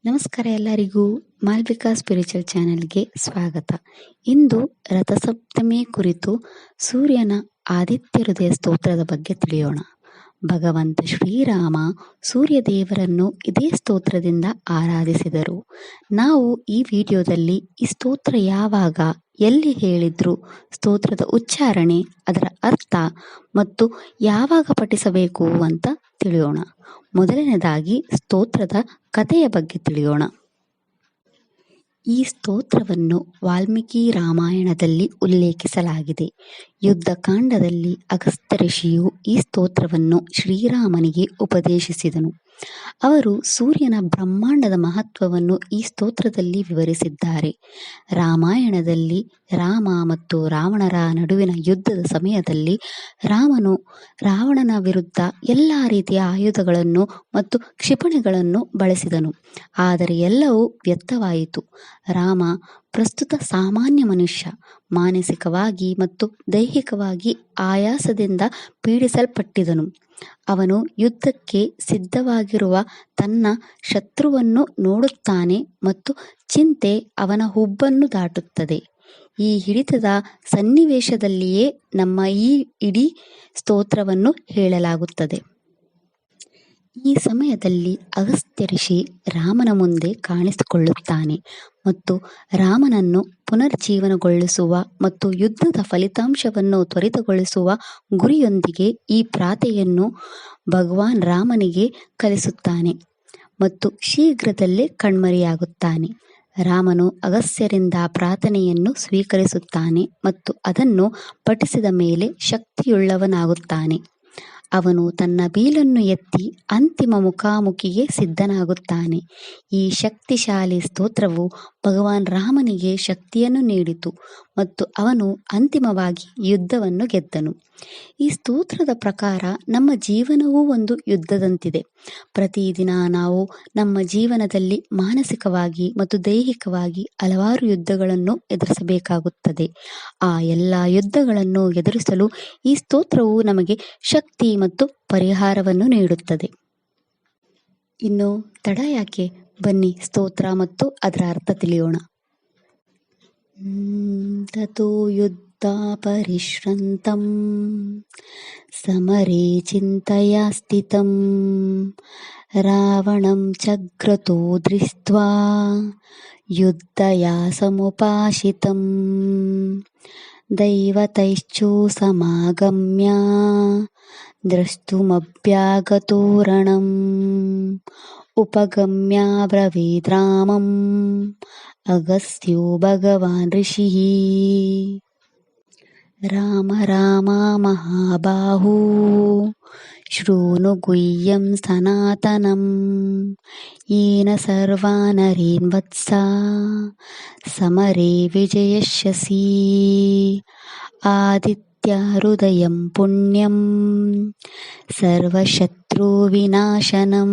ನಮಸ್ಕಾರ ಎಲ್ಲರಿಗೂ. ಮಾಲ್ವಿಕಾ ಸ್ಪಿರಿಚುವಲ್ ಚಾನೆಲ್ಗೆ ಸ್ವಾಗತ. ಇಂದು ರಥಸಪ್ತಮಿ ಕುರಿತು ಸೂರ್ಯನ ಆದಿತ್ಯ ಹೃದಯ ಸ್ತೋತ್ರದ ಬಗ್ಗೆ ತಿಳಿಯೋಣ. ಭಗವಂತ ಶ್ರೀರಾಮ ಸೂರ್ಯದೇವರನ್ನು ಇದೇ ಸ್ತೋತ್ರದಿಂದ ಆರಾಧಿಸಿದರು. ನಾವು ಈ ವಿಡಿಯೋದಲ್ಲಿ ಈ ಸ್ತೋತ್ರ ಯಾವಾಗ, ಎಲ್ಲಿ ಹೇಳಿದ್ರು, ಸ್ತೋತ್ರದ ಉಚ್ಚಾರಣೆ, ಅದರ ಅರ್ಥ ಮತ್ತು ಯಾವಾಗ ಪಠಿಸಬೇಕು ಅಂತ ತಿಳಿಯೋಣ. ಮೊದಲನೇದಾಗಿ ಸ್ತೋತ್ರದ ಕಥೆಯ ಬಗ್ಗೆ ತಿಳಿಯೋಣ. ಈ ಸ್ತೋತ್ರವನ್ನು ವಾಲ್ಮೀಕಿ ರಾಮಾಯಣದಲ್ಲಿ ಉಲ್ಲೇಖಿಸಲಾಗಿದೆ. ಯುದ್ಧಕಾಂಡದಲ್ಲಿ ಅಗಸ್ತ್ಯ ಋಷಿಯು ಈ ಸ್ತೋತ್ರವನ್ನು ಶ್ರೀರಾಮನಿಗೆ ಉಪದೇಶಿಸಿದನು. ಅವರು ಸೂರ್ಯನ ಬ್ರಹ್ಮಾಂಡದ ಮಹತ್ವವನ್ನು ಈ ಸ್ತೋತ್ರದಲ್ಲಿ ವಿವರಿಸಿದ್ದಾರೆ. ರಾಮಾಯಣದಲ್ಲಿ ರಾಮ ಮತ್ತು ರಾವಣರ ನಡುವಿನ ಯುದ್ಧದ ಸಮಯದಲ್ಲಿ ರಾಮನು ರಾವಣನ ವಿರುದ್ಧ ಎಲ್ಲ ರೀತಿಯ ಆಯುಧಗಳನ್ನು ಮತ್ತು ಕ್ಷಿಪಣಿಗಳನ್ನು ಬಳಸಿದನು. ಆದರೆ ಎಲ್ಲವೂ ವ್ಯರ್ಥವಾಯಿತು. ರಾಮ ಪ್ರಸ್ತುತ ಸಾಮಾನ್ಯ ಮನುಷ್ಯ, ಮಾನಸಿಕವಾಗಿ ಮತ್ತು ದೈಹಿಕವಾಗಿ ಆಯಾಸದಿಂದ ಪೀಡಿಸಲ್ಪಟ್ಟಿದ್ದನು. ಅವನು ಯುದ್ಧಕ್ಕೆ ಸಿದ್ಧವಾಗಿರುವ ತನ್ನ ಶತ್ರುವನ್ನು ನೋಡುತ್ತಾನೆ ಮತ್ತು ಚಿಂತೆ ಅವನ ಹುಬ್ಬನ್ನು ದಾಟುತ್ತದೆ. ಈ ಹಿಡಿತದ ಸನ್ನಿವೇಶದಲ್ಲಿಯೇ ನಮ್ಮ ಈ ಇಡೀ ಸ್ತೋತ್ರವನ್ನು ಹೇಳಲಾಗುತ್ತದೆ. ಈ ಸಮಯದಲ್ಲಿ ಅಗಸ್ತ್ಯ ಋಷಿ ರಾಮನ ಮುಂದೆ ಕಾಣಿಸಿಕೊಳ್ಳುತ್ತಾನೆ ಮತ್ತು ರಾಮನನ್ನು ಪುನರ್ಜೀವನಗೊಳಿಸುವ ಮತ್ತು ಯುದ್ಧದ ಫಲಿತಾಂಶವನ್ನು ತ್ವರಿತಗೊಳಿಸುವ ಗುರಿಯೊಂದಿಗೆ ಈ ಪ್ರಾರ್ಥನೆಯನ್ನು ಭಗವಾನ್ ರಾಮನಿಗೆ ಕಲಿಸುತ್ತಾನೆ ಮತ್ತು ಶೀಘ್ರದಲ್ಲೇ ಕಣ್ಮರೆಯಾಗುತ್ತಾನೆ. ರಾಮನು ಅಗಸ್ತ್ಯರಿಂದ ಪ್ರಾರ್ಥನೆಯನ್ನು ಸ್ವೀಕರಿಸುತ್ತಾನೆ ಮತ್ತು ಅದನ್ನು ಪಠಿಸಿದ ಮೇಲೆ ಶಕ್ತಿಯುಳ್ಳವನಾಗುತ್ತಾನೆ. ಅವನು ತನ್ನ ಬೀಲನ್ನು ಎತ್ತಿ ಅಂತಿಮ ಮುಖಾಮುಖಿಗೆ ಸಿದ್ಧನಾಗುತ್ತಾನೆ. ಈ ಶಕ್ತಿಶಾಲಿ ಸ್ತೋತ್ರವು ಭಗವಾನ್ ರಾಮನಿಗೆ ಶಕ್ತಿಯನ್ನು ನೀಡಿತು ಮತ್ತು ಅವನು ಅಂತಿಮವಾಗಿ ಯುದ್ಧವನ್ನು ಗೆದ್ದನು. ಈ ಸ್ತೋತ್ರದ ಪ್ರಕಾರ ನಮ್ಮ ಜೀವನವೂ ಒಂದು ಯುದ್ಧದಂತಿದೆ. ಪ್ರತಿದಿನ ನಾವು ನಮ್ಮ ಜೀವನದಲ್ಲಿ ಮಾನಸಿಕವಾಗಿ ಮತ್ತು ದೈಹಿಕವಾಗಿ ಹಲವಾರು ಯುದ್ಧಗಳನ್ನು ಎದುರಿಸಬೇಕಾಗುತ್ತದೆ. ಆ ಎಲ್ಲ ಯುದ್ಧಗಳನ್ನು ಎದುರಿಸಲು ಈ ಸ್ತೋತ್ರವು ನಮಗೆ ಶಕ್ತಿ ಮತ್ತು ಪರಿಹಾರವನ್ನು ನೀಡುತ್ತದೆ. ಇನ್ನು ತಡ ಯಾಕೆ, ಬನ್ನಿ ಸ್ತೋತ್ರ ಮತ್ತು ಅದರ ಅರ್ಥ ತಿಳಿಯೋಣ. ತಥೋ ಯುದ್ಧ ಪರಿಶ್ರಂತಂ ಸಮರೇ ಚಿಂತಯಾ ಸ್ಥಿತಂ ರಾವಣಂ ಚಕ್ರತೋ ದೃಷ್ಟ್ವಾ ಯುದ್ಧಯಾ ಸಮುಪಾಶಿತಂ ದೈವತೈಶ್ಚೋ ಸಮಾಗಮ್ಯ ದ್ರಷ್ಟುಮಭ್ಯಾಗತೋ ರಣಂ ಉಪಗಮ್ಯ ಬ್ರವೀದ್ ರಾಮಂ ಅಗಸ್ತ್ಯೋ ಭಗವಾನ್ ಋಷಿಃ. ರಾಮ ರಾಮ ಮಹಾಬಾಹೋ ಶೃಣು ಗುಹ್ಯಂ ಸನಾತನಂ ಯೇನ ಸರ್ವಾ ನರೇನ್ ವತ್ಸ ಸಮರೇ ವಿಜಯಿಷ್ಯಸಿ ಆದಿತ್ಯ ಹೃದಯಂ ಪುಣ್ಯಂ ಸರ್ವಶತ್ರು ವಿನಾಶನಂ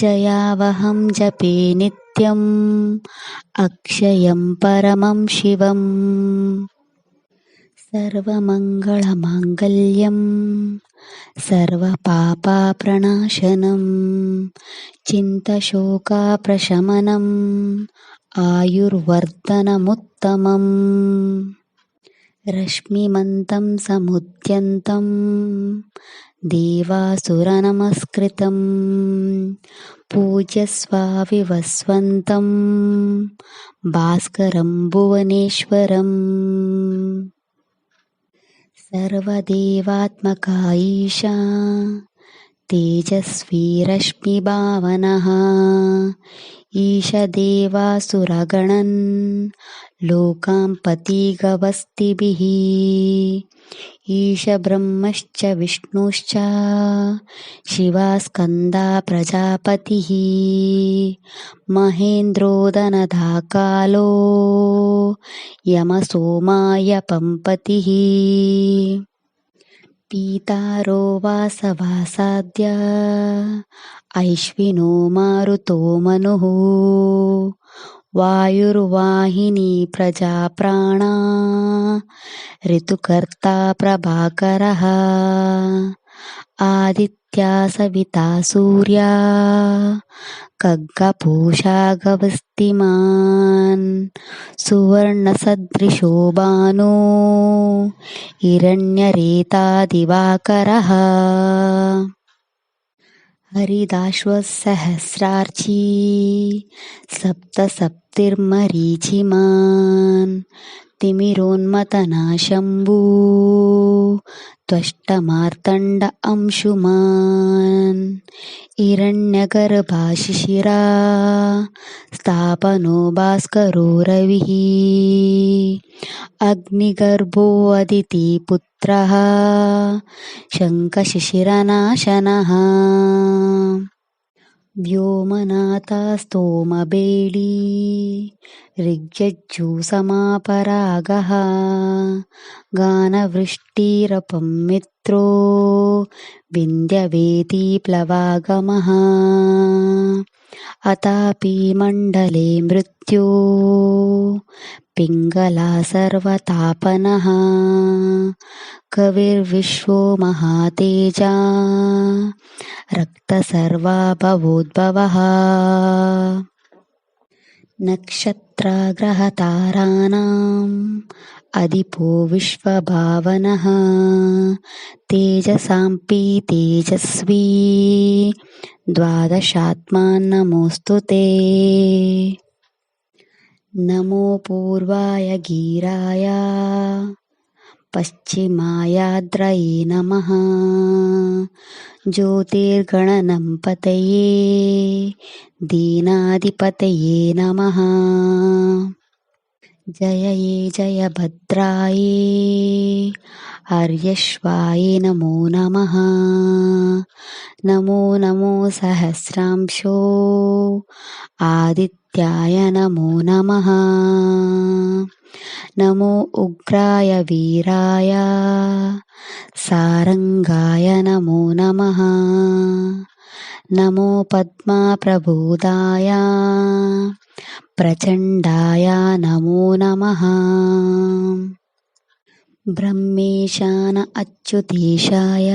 ಜಯಾವಹಂ ಜಪೇ ನಿತ್ಯಂ ಅಕ್ಷಯಂ ಪರಮಂ ಶಿವಂ ಸರ್ವಮಂಗಳ ಮಾಂಗಲ್ಯಂ ಸರ್ವಪಾಪ ಪ್ರಣಾಶನಂ ಚಿಂತಶೋಕ ಪ್ರಶಮನಂ ಆಯುರ್ವರ್ಧನಮುತ್ತಮಂ ರಶ್ಮಿಮಂತಂ ಸಮುದ್ಯಂತಂ ದೇವಾಸುರನಮಸ್ಕೃತಂ ಪೂಜ್ಯಸ್ವ ವಿವಸ್ವಂತಂ ಭಾಸ್ಕರಂ ಭುವನೇಶ್ವರಂ ಸರ್ವದೇವಾತ್ಮಕ ಈಶಾ ತೇಜಸ್ವಿ ರಶ್ಮಿಭಾವನಃ ಈಶದೇವಾಸುರಗಣನ್ ಲೋಕಾಂ ಪತಿಗವಸ್ತಿಭಿಃ ಈಶ ಬ್ರಹ್ಮಶ್ಚ ವಿಷ್ಣುಶ್ಚ ಶಿವಸ್ಕಂದ ಪ್ರಜಾಪತಿಃ ಮಹೇಂದ್ರೋದನಧಾ ಕಾಲೋ ಯಮಸೋಮಾಯ ಪಂಪತಿಃ ಪೀತಾರೋ ವಾಸವಾಸಾದ್ಯ ಐಶ್ವಿನೋ ಮಾರುತೋ ಮನುಃ ವಾಯುರ್ವಾಹಿನಿ ಪ್ರಜಾ ಪ್ರಾಣ ಋತುಕರ್ತಾ ಪ್ರಭಾಕರಃ ಆದಿತ್ಯ आदित्या सविता सूर्या खड्गपूषा गवस्तिमान् सुवर्णसदृशो भानो हिरण्यरेता दिवाकरः हरिदाश्वसहस्रार्ची सप्तसप्तिर्मरीचिमान् तिमिरोन्मथनाशम्भू त्वष्टमार्तण्ड अंशुमान् हिरण्यगर्भाशिशिरा स्थापनो भास्करो रविः अग्निगर्भोऽदितिपुत्रः शङ्खशिशिरनाशनः व्योमनाथा स्तोमबेली ऋग्यज्जुसमापरागः गानवृष्टिरपं मित्रो विन्ध्यवेदीप्लवागमः अतापि मण्डले मृत्यो पिङ्गला सर्वतापनः कविर्विश्वो महातेजा रक्तसर्वाभवोद्भवः नक्षत्रग्रहताराणाम् अधिपो विश्वभावनः तेजसांपि तेजस्वी द्वादशात्मान्नमोऽस्तु ते नमो पूर्वाय गिराय पश्चिमायाद्रये नमः ज्योतिर्गणनम्पतये दीनाधिपतये नमः जय भद्राये हर्यश्वाये नमो नमः नमो नमो सहस्रांशो आदित्याय नमो नमः नमो उग्राय वीराय सारंगाय नमो नमः नमो पद्मप्रबोधाय प्रचण्डाय नमो नमः ब्रह्मेशान अच्युतेशाय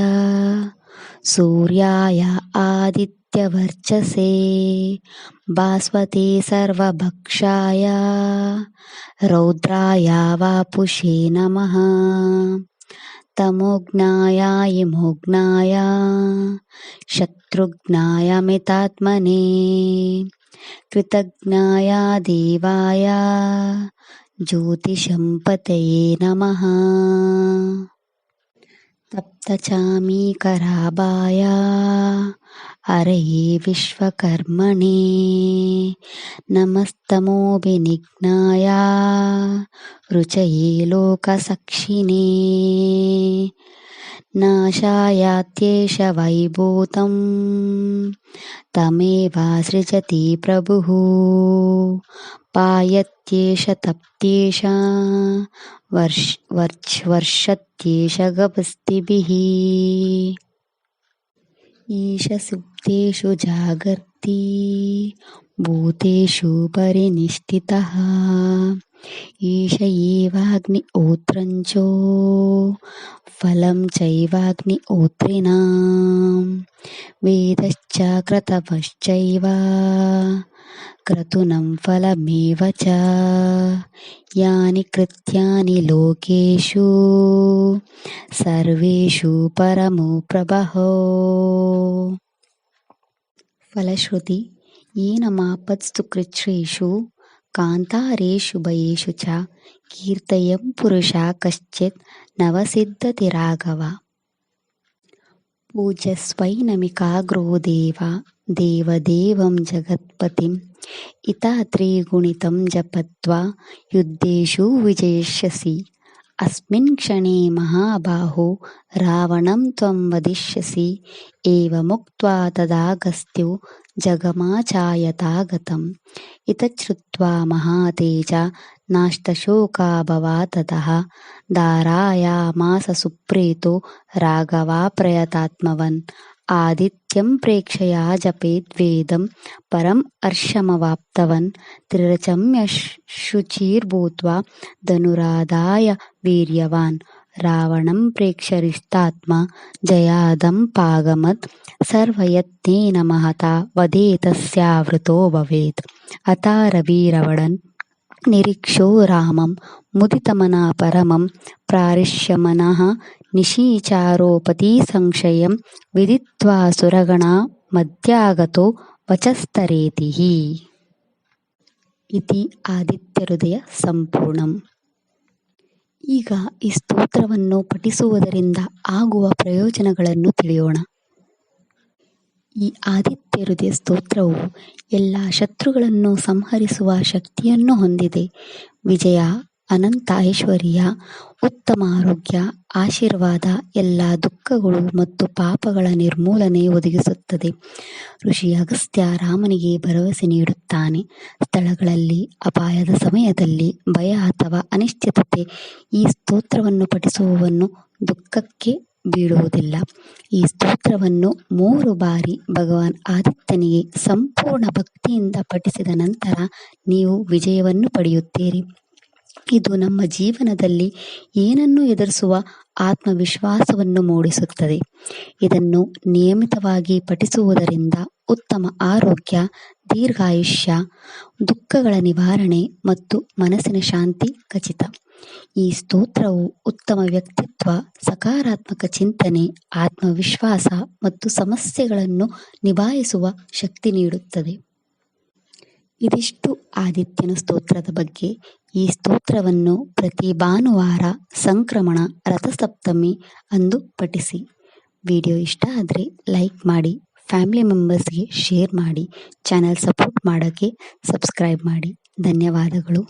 सूर्याय आदित्यवर्चसे भास्वते सर्वभक्षाय रौद्राय वापुषे नमः तमोघ्नाय हिमोघ्नाय शत्रुघ्नाय मितात्मने कृतघ्नाय देवाय ज्योतिषंपतये नमः तप्तचामीकराभाय हरये विश्वकर्मणे नमस्तमोभिनिघ्नाय रुचये लोकसक्षिणे नाशायात्येष वैभूतं तमेवासृजति प्रभुः पायत्येष तप्त्येष वर्षत्येष गभस्तिभिः ईश सुप्तेषु जागर्ति भूतेषु परिनिष्ठितः ईश एवाग्निहोत्रञ्चो फलं चैवाग्निहोत्रिणां वेदश्च क्रतवश्चैव क्रतूनं फलमेव च यानि कृत्यानि लोकेषु सर्वेषु परमो प्रभहो फलश्रुति येन मापत्स्तु कृच्छ्रेषु कान्तारेषु भयेषु च कीर्तयं पुरुषा कश्चित् नवसिद्धति राघव पूज्यस्वैनमिकाग्रो देवदेवं जगत्पतिम् इता त्रिगुणितं जपत्वा युद्धेषु विजयिष्यसि अस्मिन् क्षणे महाबाहो रावणं त्वं वदिष्यसि एवमुक्त्वा तदागस्त्यो जगमाचायतागतम् इतच्छ्रुत्वा महातेजा नाष्टशोकाभवा ततः धारायामास सुप्रीतो राघवा प्रयतात्मवन् आदित्यं प्रेक्षया जपेद् वेदं परं हर्षमवाप्तवन् त्रिरचम्य शुचिर्भूत्वा धनुराधाय वीर्यवान् ರಾವಣಂ ಪ್ರೇಕ್ಷರಿಷ್ಟಾತ್ಮ ಜಯಾದಂ ಪಾಗಮತ್ ಸರ್ವಯತ್ನೇನ ಮಹತಾ ವದೇತಸ್ಯಾವೃತೋ ಭವೇತ್ ಅತಾರವೀರವಡನ್ ನಿರೀಕ್ಷೋ ರಾಮಂ ಮುದಿತಮನಾ ಪರಮಂ ಪ್ರಾರಿಷ್ಯಮನಃ ನಿಶೀಚಾರೋಪತಿ ಸಂಶಯಂ ವಿದಿತ್ವಾ ಸುರಗಣಾ ಮಧ್ಯಾಗತೋ ವಚಸ್ತರೇತಿಃ ಇತಿ ಆದಿತ್ಯಹೃದಯ ಸಂಪೂರ್ಣಂ. ಈಗ ಈ ಸ್ತೋತ್ರವನ್ನು ಪಠಿಸುವುದರಿಂದ ಆಗುವ ಪ್ರಯೋಜನಗಳನ್ನು ತಿಳಿಯೋಣ. ಈ ಆದಿತ್ಯ ಹೃದಯ ಸ್ತೋತ್ರವು ಎಲ್ಲ ಶತ್ರುಗಳನ್ನು ಸಂಹರಿಸುವ ಶಕ್ತಿಯನ್ನು ಹೊಂದಿದೆ. ವಿಜಯ, ಅನಂತ ಐಶ್ವರ್ಯ, ಉತ್ತಮ ಆರೋಗ್ಯ, ಆಶೀರ್ವಾದ, ಎಲ್ಲ ದುಃಖಗಳು ಮತ್ತು ಪಾಪಗಳ ನಿರ್ಮೂಲನೆ ಒದಗಿಸುತ್ತದೆ. ಋಷಿ ಅಗಸ್ತ್ಯ ರಾಮನಿಗೆ ಭರವಸೆ ನೀಡುತ್ತಾನೆ. ಸ್ಥಳಗಳಲ್ಲಿ ಅಪಾಯದ ಸಮಯದಲ್ಲಿ ಭಯ ಅಥವಾ ಅನಿಶ್ಚಿತತೆ ಈ ಸ್ತೋತ್ರವನ್ನು ಪಠಿಸುವವನು ದುಃಖಕ್ಕೆ ಬೀಳುವುದಿಲ್ಲ. ಈ ಸ್ತೋತ್ರವನ್ನು 3 ಬಾರಿ ಭಗವಾನ್ ಆದಿತ್ಯನಿಗೆ ಸಂಪೂರ್ಣ ಭಕ್ತಿಯಿಂದ ಪಠಿಸಿದ ನಂತರ ನೀವು ವಿಜಯವನ್ನು ಪಡೆಯುತ್ತೀರಿ. ಇದು ನಮ್ಮ ಜೀವನದಲ್ಲಿ ಏನನ್ನು ಎದುರಿಸುವ ಆತ್ಮವಿಶ್ವಾಸವನ್ನು ಮೂಡಿಸುತ್ತದೆ. ಇದನ್ನು ನಿಯಮಿತವಾಗಿ ಪಠಿಸುವುದರಿಂದ ಉತ್ತಮ ಆರೋಗ್ಯ, ದೀರ್ಘಾಯುಷ್ಯ, ದುಃಖಗಳ ನಿವಾರಣೆ ಮತ್ತು ಮನಸ್ಸಿನ ಶಾಂತಿ ಖಚಿತ. ಈ ಸ್ತೋತ್ರವು ಉತ್ತಮ ವ್ಯಕ್ತಿತ್ವ, ಸಕಾರಾತ್ಮಕ ಚಿಂತನೆ, ಆತ್ಮವಿಶ್ವಾಸ ಮತ್ತು ಸಮಸ್ಯೆಗಳನ್ನು ನಿಭಾಯಿಸುವ ಶಕ್ತಿ ನೀಡುತ್ತದೆ. ಇದಿಷ್ಟು ಆದಿತ್ಯನ ಸ್ತೋತ್ರದ ಬಗ್ಗೆ. ಈ ಸ್ತೋತ್ರವನ್ನು ಪ್ರತಿ ಭಾನುವಾರ ಸಂಕ್ರಮಣ ರಥಸಪ್ತಮಿ ಅಂದು ಪಠಿಸಿ. ವಿಡಿಯೋ ಇಷ್ಟ ಆದರೆ ಲೈಕ್ ಮಾಡಿ, ಫ್ಯಾಮಿಲಿ ಮೆಂಬರ್ಸ್ಗೆ ಶೇರ್ ಮಾಡಿ, ಚಾನಲ್ ಸಪೋರ್ಟ್ ಮಾಡೋಕ್ಕೆ ಸಬ್ಸ್ಕ್ರೈಬ್ ಮಾಡಿ. ಧನ್ಯವಾದಗಳು.